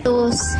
bastos,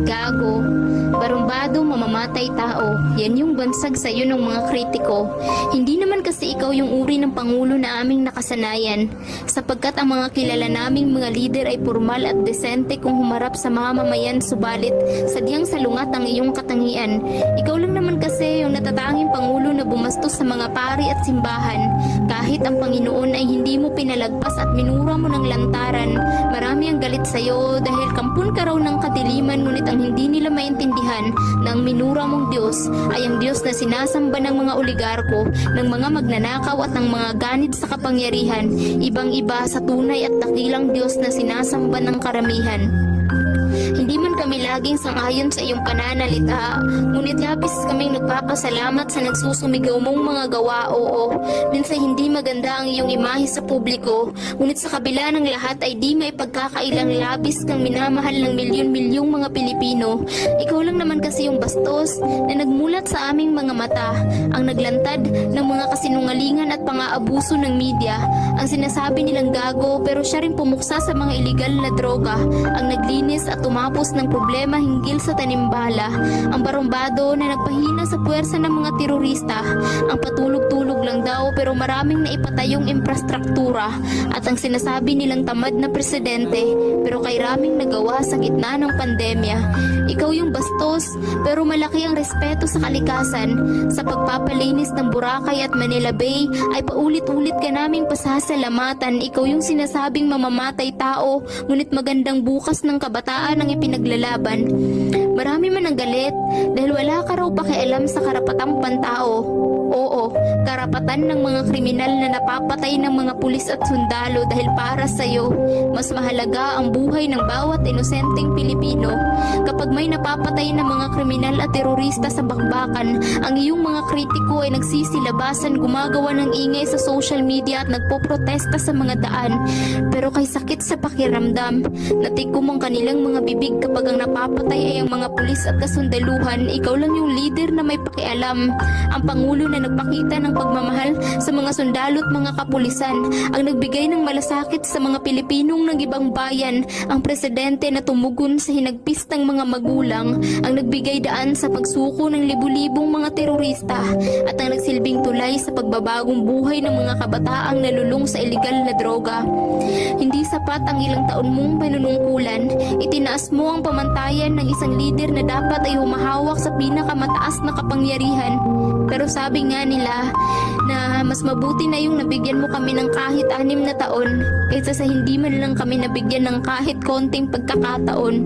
gago, barumbado, mamamatay tao. Yan yung bansag sa'yo ng mga kritiko. Hindi naman kasi ikaw yung uri ng pangulo na aming nakasanayan, sapagkat ang mga kilala naming mga lider ay formal at desente kung humarap sa mga mamayan, subalit sadyang salungat ang iyong katangian. Ikaw lang naman kasi yung natatanging pangulo na bumastos sa mga pari at simbahan, kahit ang Panginoon ay hindi mo pinalagpas at minura mo ng lantaran. Marami ang galit sa'yo dahil kampun ka raw ng kadiliman, ngunit ang hindi nila maintindihan na ang minura mong Diyos ay ang Diyos na sinasamba ng mga oligarko, ng mga magnanakaw at ng mga ganid sa kapangyarihan, ibang-iba sa tunay at dakilang Diyos na sinasamba ng karamihan. Hindi man kami laging sang-ayon sa iyong pananalita, ngunit labis kaming nagpapasalamat sa nagsusumigaw mong mga gawa. Oo, minsan hindi maganda ang iyong imahe sa publiko, ngunit sa kabila ng lahat ay di may pagkakailang labis kang minamahal ng milyon-milyong mga Pilipino. Ikaw lang naman kasi yung bastos na nagmulat sa aming mga mata, ang naglantad ng mga kasinungalingan at pang-aabuso ng media, ang sinasabi nilang gago pero siya rin pumuksa sa mga iligal na droga, ang naglinis at tumapos ng problema hinggil sa tanimbala, ang barumbado na nagpahina sa puwersa ng mga terorista, ang patulog-tulog lang daw pero maraming naipatayong infrastruktura, at ang sinasabi nilang tamad na presidente pero kay raming nagawa sa gitna ng pandemya. Ikaw yung bastos pero malaki ang respeto sa kalikasan. Sa pagpapalinis ng Boracay at Manila Bay ay paulit-ulit ka naming pasasalamatan. Ikaw yung sinasabing mamamatay tao, ngunit magandang bukas ng kabataan ang ipinaglalaban. Marami man ang galit dahil wala ka raw pakialam sa karapatang pantao. Oo, karapatan ng mga kriminal na napapatay ng mga pulis at sundalo dahil para sa'yo, mas mahalaga ang buhay ng bawat inosenteng Pilipino. Kapag may napapatay ng mga kriminal at terorista sa bakbakan, ang iyong mga kritiko ay nagsisilabasan, gumagawa ng ingay sa social media at nagpoprotesta sa mga daan. Pero kay sakit sa pakiramdam, natikom ang kanilang mga bibig kapag ang napapatay ay ang mga pulis at kasundaluhan. Ikaw lang yung leader na may pakialam, ang pangulo na nagpakita ng pagmamahal sa mga sundalo at mga kapulisan, ang nagbigay ng malasakit sa mga Pilipinong nag-ibang bayan, ang presidente na tumugon sa hinagpis ng mga magulang, ang nagbigay daan sa pagsuko ng libu-libong mga terorista, at ang nagsilbing tulay sa pagbabagong buhay ng mga kabataang nalulung sa iligal na droga. Hindi sapat ang ilang taon mong panunungkulan, itinaas mo ang pamantayan ng isang leader na dapat ay humahawak sa pinakamataas na kapangyarihan. Pero sabi nga nila na mas mabuti na yung nabigyan mo kami ng kahit 6 na taon kaysa sa hindi man lang kami nabigyan ng kahit konting pagkakataon.